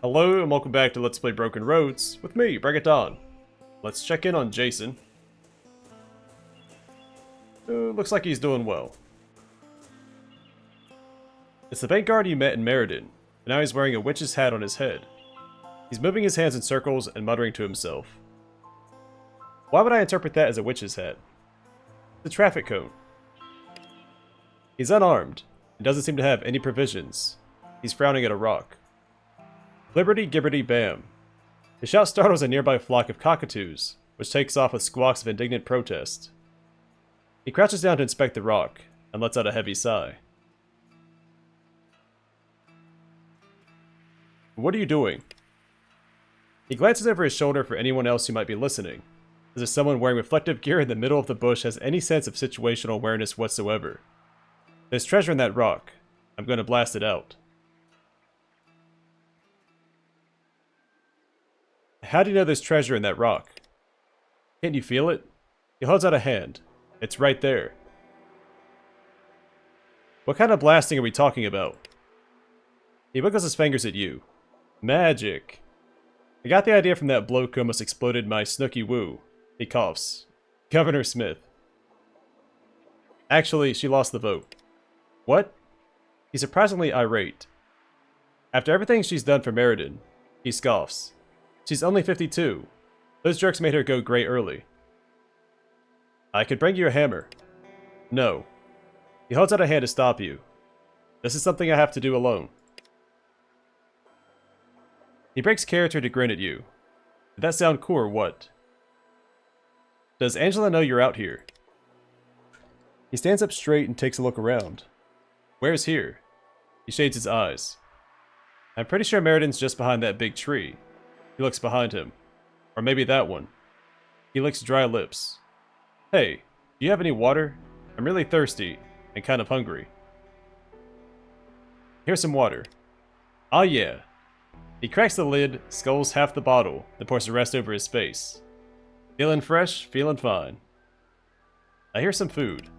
Hello and welcome back to Let's Play Broken Roads with me, Bring It On. Let's check in on Jason. Looks like he's doing well. It's the bank guard you met in Meriden, and now he's wearing a witch's hat on his head. He's moving his hands in circles and muttering to himself. Why would I interpret that as a witch's hat? The traffic cone. He's unarmed, and doesn't seem to have any provisions. He's frowning at a rock. Liberty gibberty bam. His shout startles a nearby flock of cockatoos, which takes off with squawks of indignant protest. He crouches down to inspect the rock, and lets out a heavy sigh. What are you doing? He glances over his shoulder for anyone else who might be listening, as if someone wearing reflective gear in the middle of the bush has any sense of situational awareness whatsoever. There's treasure in that rock. I'm going to blast it out. How do you know there's treasure in that rock? Can't you feel it? He holds out a hand. It's right there. What kind of blasting are we talking about? He wiggles his fingers at you. Magic. I got the idea from that bloke who almost exploded my snooky woo. He coughs. Governor Smith. Actually, she lost the vote. What? He's surprisingly irate. After everything she's done for Meriden, he scoffs. She's only 52. Those jerks made her go gray early. I could bring you a hammer. No. He holds out a hand to stop you. This is something I have to do alone. He breaks character to grin at you. Did that sound cool or what? Does Angela know you're out here? He stands up straight and takes a look around. Where's here? He shades his eyes. I'm pretty sure Meriden's just behind that big tree. He looks behind him. Or maybe that one. He licks dry lips. Hey, do you have any water? I'm really thirsty and kind of hungry. Here's some water. Ah yeah. He cracks the lid, sculls half the bottle, then pours the rest over his face. Feeling fresh, feeling fine. I hear some food.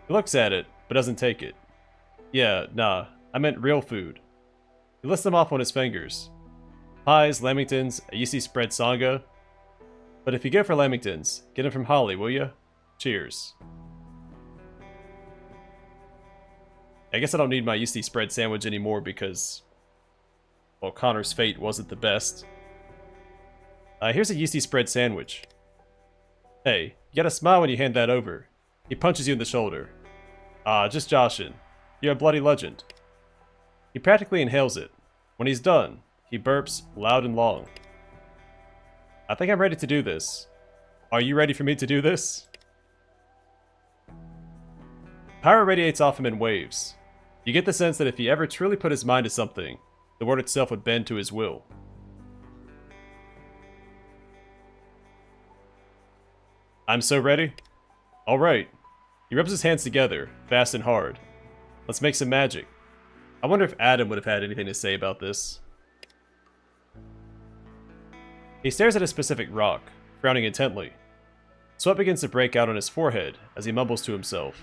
He looks at it, but doesn't take it. Yeah, nah, I meant real food. He lists them off on his fingers. Pies, lamingtons, a yeasty spread sanga. But if you go for lamingtons, get them from Holly, will ya? Cheers. I guess I don't need my yeasty spread sandwich anymore because, well, Connor's fate wasn't the best. Here's a yeasty spread sandwich. Hey, you gotta smile when you hand that over. He punches you in the shoulder. Just joshin'. You're a bloody legend. He practically inhales it. When he's done, he burps loud and long. I think I'm ready to do this. Are you ready for me to do this? Power radiates off him in waves. You get the sense that if he ever truly put his mind to something, the world itself would bend to his will. I'm so ready. Alright. He rubs his hands together, fast and hard. Let's make some magic. I wonder if Adam would have had anything to say about this. He stares at a specific rock, frowning intently. Sweat begins to break out on his forehead as he mumbles to himself.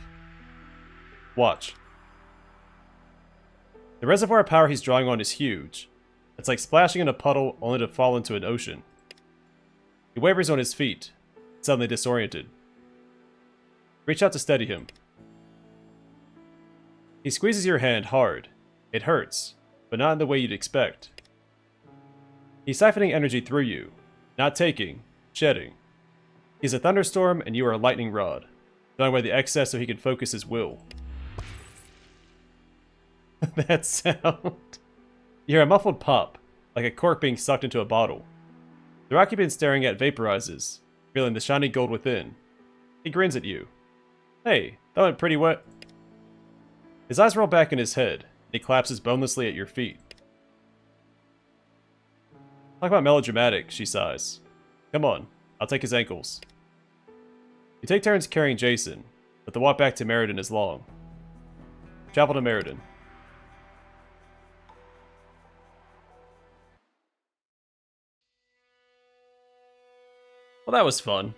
Watch. The reservoir of power he's drawing on is huge. It's like splashing in a puddle only to fall into an ocean. He wavers on his feet, suddenly disoriented. Reach out to steady him. He squeezes your hand hard. It hurts, but not in the way you'd expect. He's siphoning energy through you, not taking, shedding. He's a thunderstorm and you are a lightning rod, throwing away the excess so he can focus his will. That sound. You hear a muffled pop, like a cork being sucked into a bottle. The rock you've been staring at vaporizes, feeling the shiny gold within. He grins at you. Hey, that went pretty wet. His eyes roll back in his head, and he collapses bonelessly at your feet. Talk about melodramatic, she sighs. Come on, I'll take his ankles. You take turns carrying Jason, but the walk back to Meriden is long. Travel to Meriden. Well, that was fun.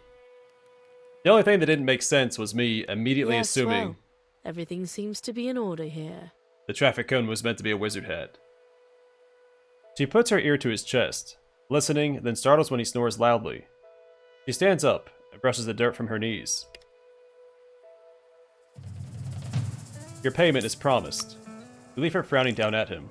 The only thing that didn't make sense was me immediately assuming well, everything seems to be in order here. the traffic cone was meant to be a wizard hat. She puts her ear to his chest, listening, then startles when he snores loudly. She stands up and brushes the dirt from her knees. Your payment is promised. We leave her frowning down at him.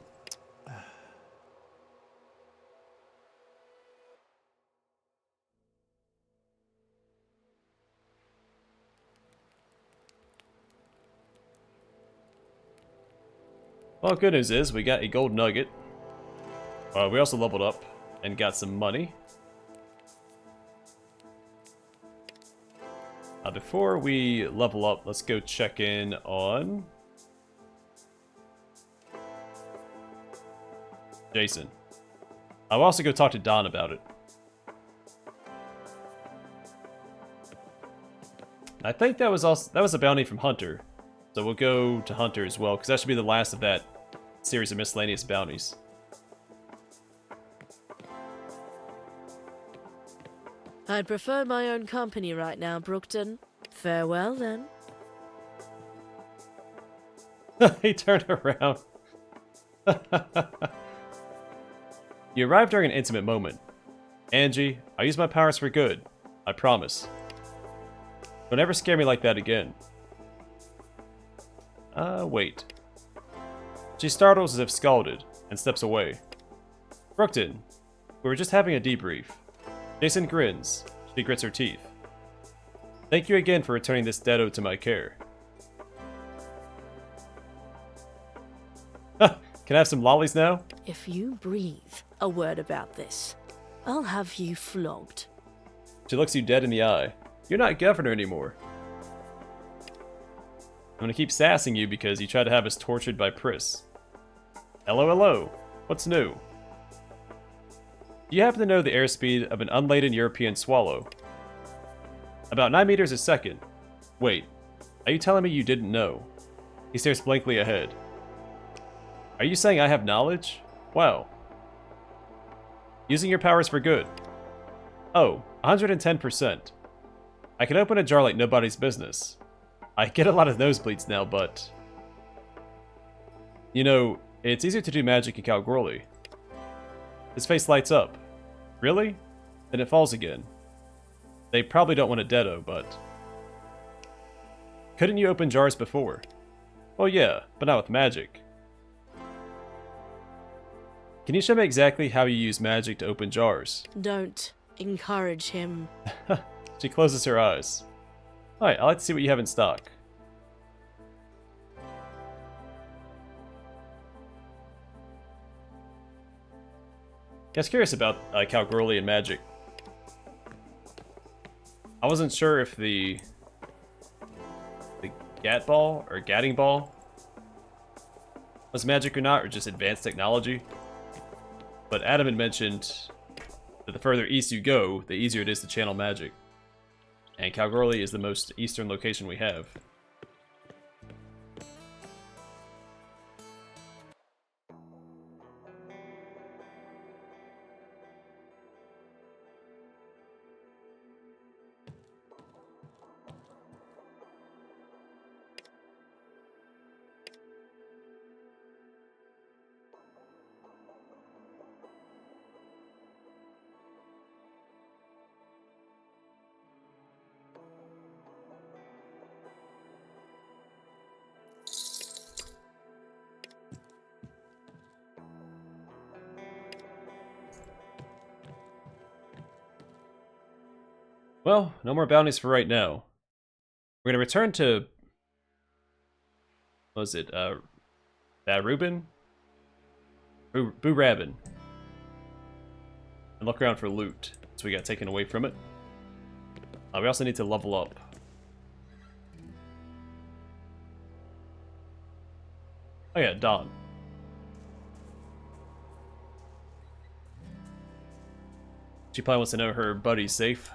Well, good news is we got a gold nugget. We also leveled up and got some money. Before we level up, let's go check in on Jason. I'll also go talk to Don about it. I think that was a bounty from Hunter, so we'll go to Hunter as well, because that should be the last of that series of miscellaneous bounties. I'd prefer my own company right now, Brookton. Farewell, then. He turned around. You arrived during an intimate moment. Angie, I use my powers for good. I promise. Don't ever scare me like that again. Wait. She startles as if scalded, and steps away. Brookton, we were just having a debrief. Jason grins. She grits her teeth. Thank you again for returning this deado to my care. Can I have some lollies now? If you breathe a word about this, I'll have you flogged. She looks you dead in the eye. You're not governor anymore. I'm gonna keep sassing you because you tried to have us tortured by Pris. Hello, hello. What's new? Do you happen to know the airspeed of an unladen European swallow? About 9 meters a second. Wait, are you telling me you didn't know? He stares blankly ahead. Are you saying I have knowledge? Wow. Using your powers for good. Oh, 110%. I can open a jar like nobody's business. I get a lot of nosebleeds now, but... You know, it's easier to do magic in Kalgoorlie. His face lights up. Really? Then it falls again. They probably don't want a deado, but... Couldn't you open jars before? Well, yeah, but not with magic. Can you show me exactly how you use magic to open jars? Don't encourage him. She closes her eyes. Alright, I'd like to see what you have in stock. I was curious about Kalgoorlie and magic. I wasn't sure if the Gat Ball or Gatting Ball was magic or not, or just advanced technology. But Adam had mentioned that the further east you go, the easier it is to channel magic. And Kalgoorlie is the most eastern location we have. Well, no more bounties for right now. We're gonna return to... What was it? Rubin? Boo Rabin. And look around for loot, so we got taken away from it. We also need to level up. Oh yeah, Dawn. She probably wants to know her buddy's safe.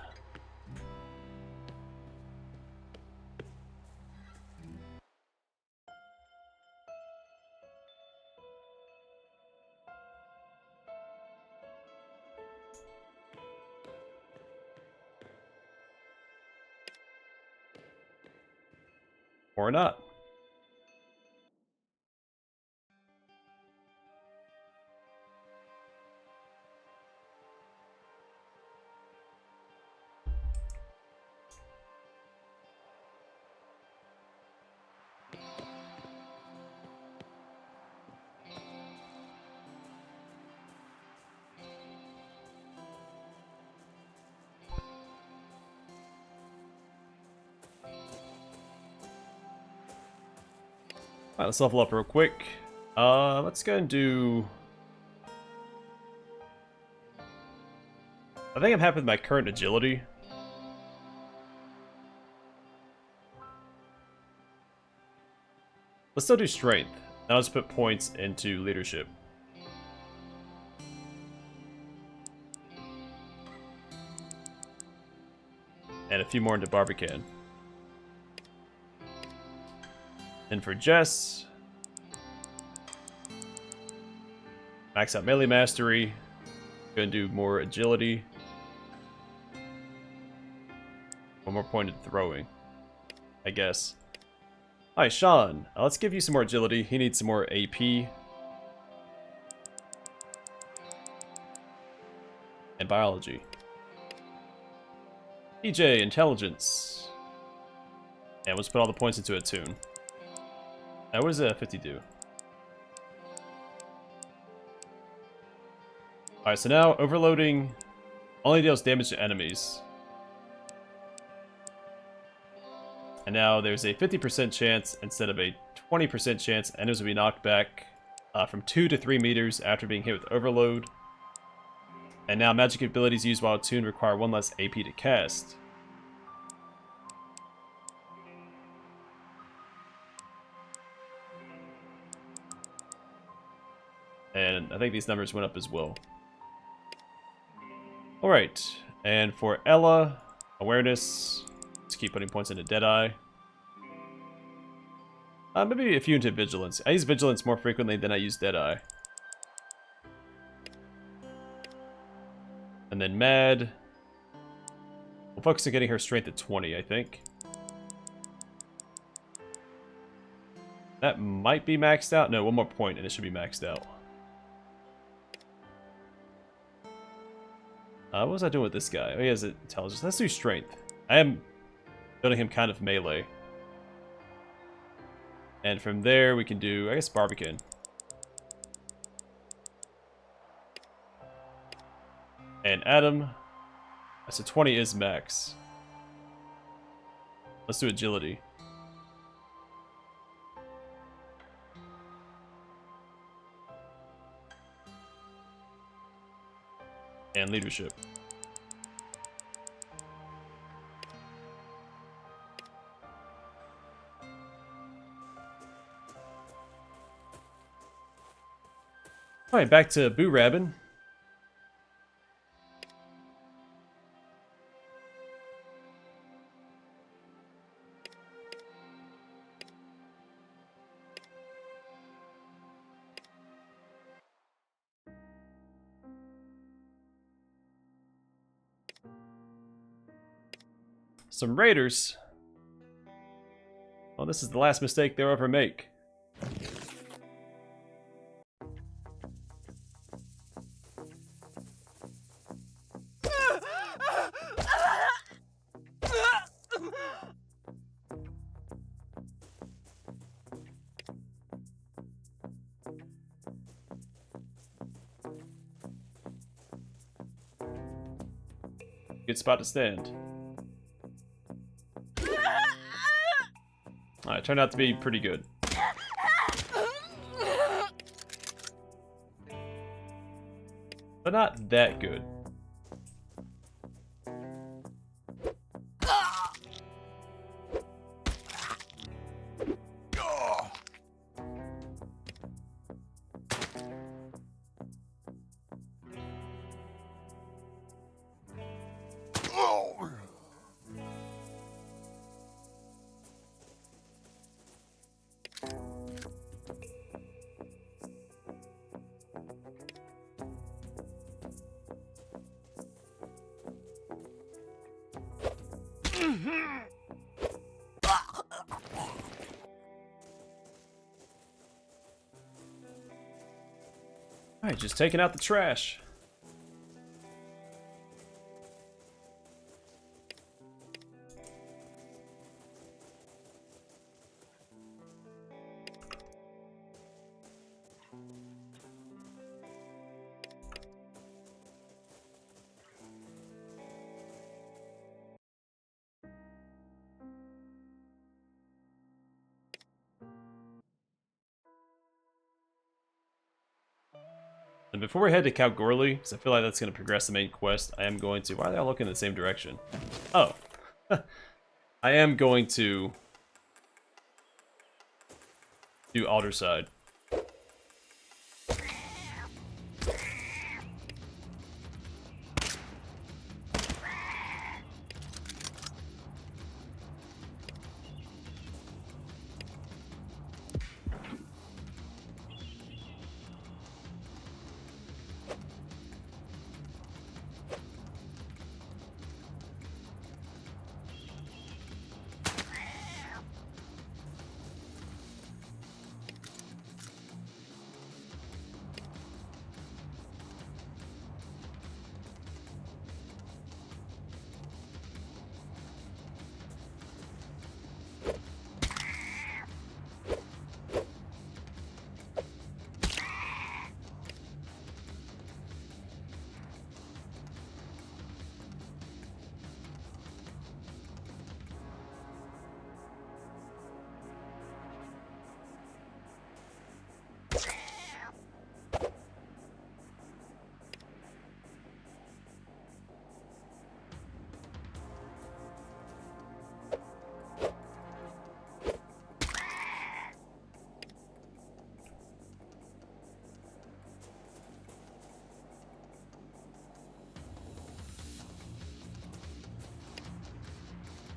Or not. Alright, let's level up real quick. Let's go and do... I think I'm happy with my current agility. Let's still do strength. Now let's put points into leadership. And a few more into Barbican. And for Jess, max out melee mastery. Gonna do more agility. One more point in throwing, I guess. Hi, Sean. Let's give you some more agility. He needs some more AP. And biology. EJ, intelligence. And let's put all the points into a tune. Now, what does a 50 do? Alright, so now overloading only deals damage to enemies. And now there's a 50% chance instead of a 20% chance enemies will be knocked back from 2 to 3 meters after being hit with overload. And now magic abilities used while attuned require 1 less AP to cast. And I think these numbers went up as well. Alright, and for Ella, awareness, let's keep putting points into Deadeye. Maybe a few into vigilance. I use vigilance more frequently than I use Deadeye. And then Mad, we'll focus on getting her strength at 20, I think. That might be maxed out. No, 1 more point and it should be maxed out. What was I doing with this guy? Oh, he has intelligence. Let's do strength. I am building him kind of melee. And from there, we can do, I guess, Barbican. And Adam. So 20 is max. Let's do agility. And leadership. Alright, back to Boo Rabbin. Some raiders. Well, this is the last mistake they'll ever make. Good spot to stand. Alright, turned out to be pretty good. But not that good. Alright, just taking out the trash. And before we head to Kalgoorlie, because I feel like that's going to progress the main quest, I am going to... Why are they all looking in the same direction? Oh. I am going to do Otterside.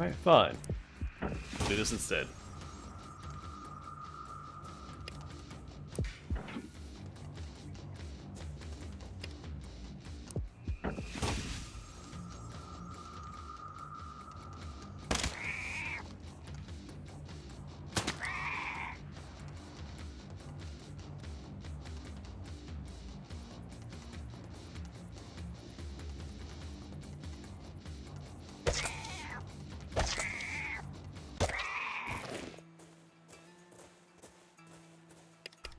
Alright, fine. We'll do this instead.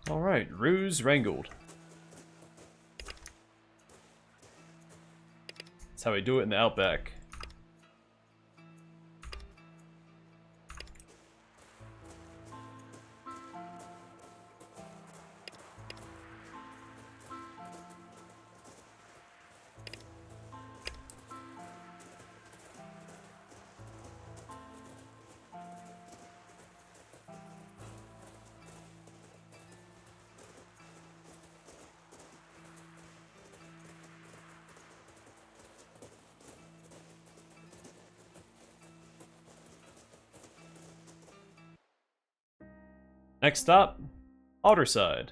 Alright, ruse wrangled. That's how we do it in the Outback. Next stop, Otterside.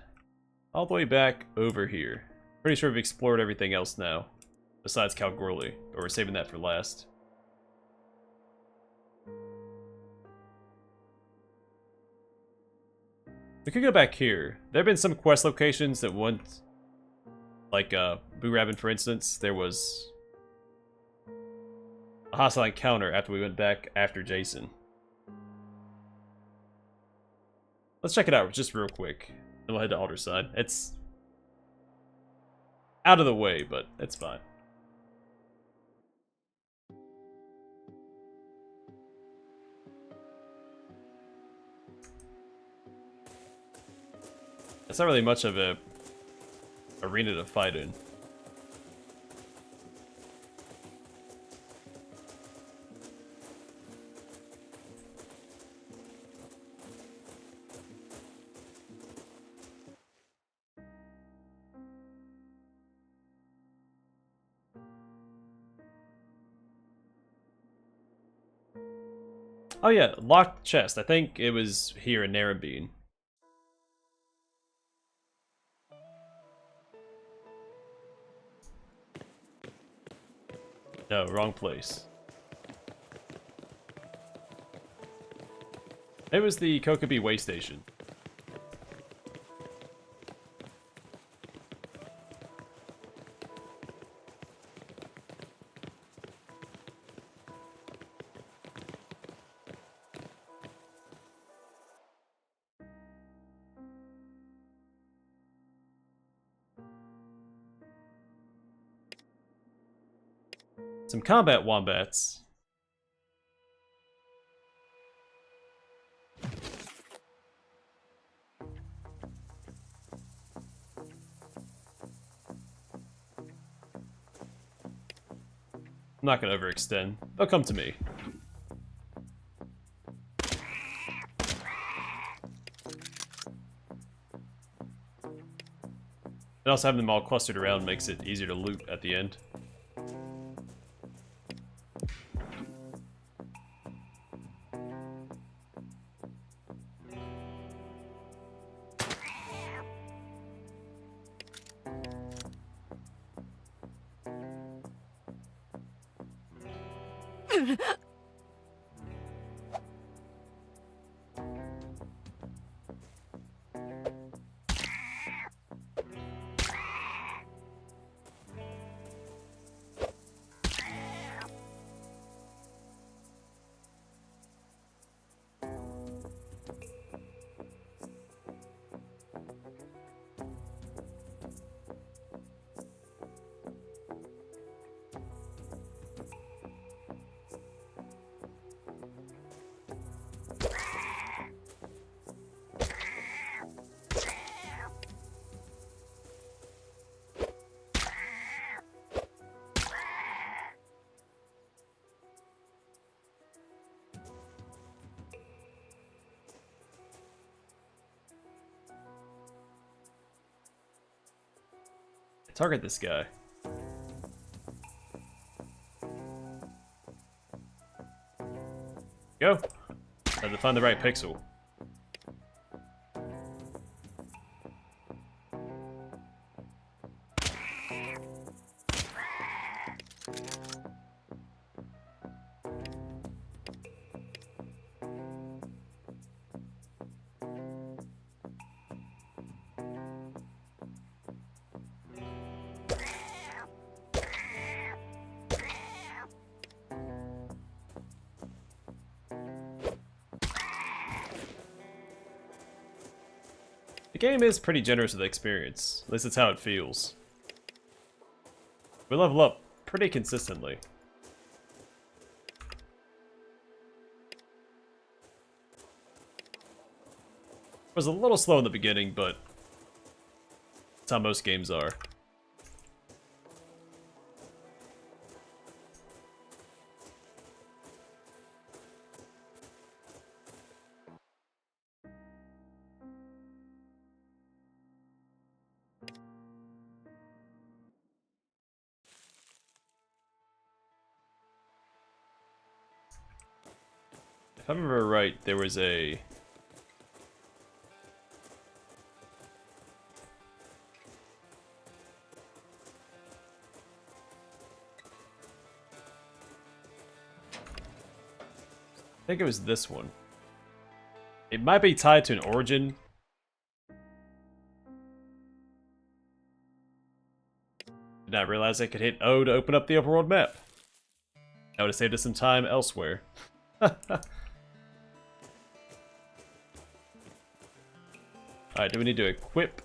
All the way back over here. Pretty sure we've explored everything else now. Besides Kalgoorlie. But we're saving that for last. We could go back here. There have been some quest locations that went... Like, Boo Rabbin, for instance. There was... a hostile encounter after we went back after Jason. Let's check it out just real quick. Then we'll head to Otterside. It's out of the way, but it's fine. It's not really much of a arena to fight in. Oh yeah, locked chest. I think it was here in Narrabeen. No, wrong place. It was the Kokobi way station. Some combat wombats. I'm not gonna overextend. They'll come to me. And also having them all clustered around makes it easier to loot at the end. Target this guy. Go. Had to find the right pixel. The game is pretty generous with experience. At least that's how it feels. We level up pretty consistently. It was a little slow in the beginning, but that's how most games are. If I remember right, there was a... I think it was this one. It might be tied to an origin. Did not realize I could hit O to open up the overworld map. That would have saved us some time elsewhere. Alright, do we need to equip?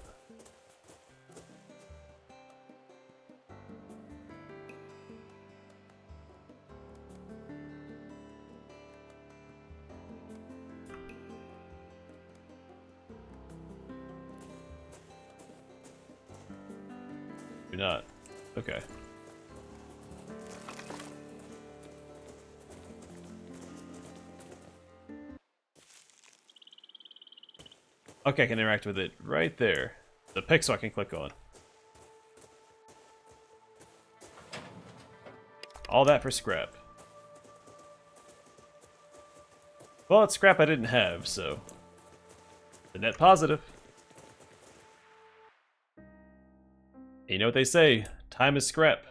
Do not. Okay. Okay, I can interact with it right there. The pixel I can click on. All that for scrap. Well, it's scrap I didn't have, so... the net positive. You know what they say, time is scrap.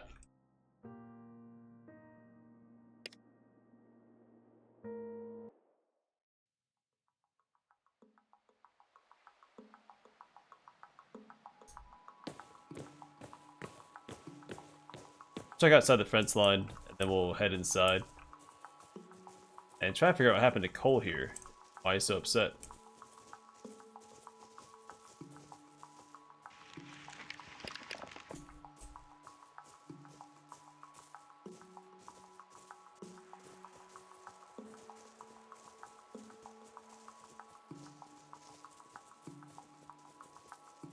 Check outside the fence line, and then we'll head inside. And try to figure out what happened to Cole here. Why he's so upset.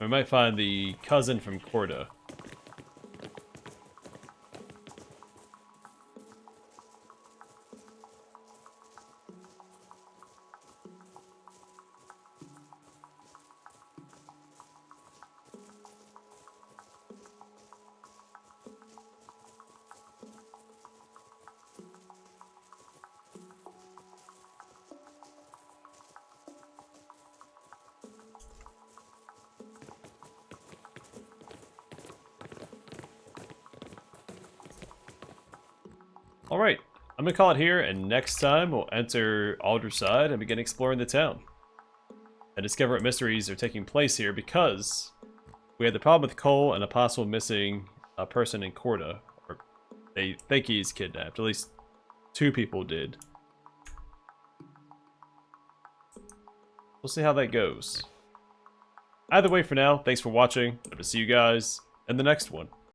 We might find the cousin from Corda. Alright, I'm gonna call it here, and next time we'll enter Otterside and begin exploring the town. And discover what mysteries are taking place here, because we had the problem with Cole and a possible missing person in Corda. Or they think he's kidnapped. At least 2 people did. We'll see how that goes. Either way, for now, thanks for watching. Hope to see you guys in the next one.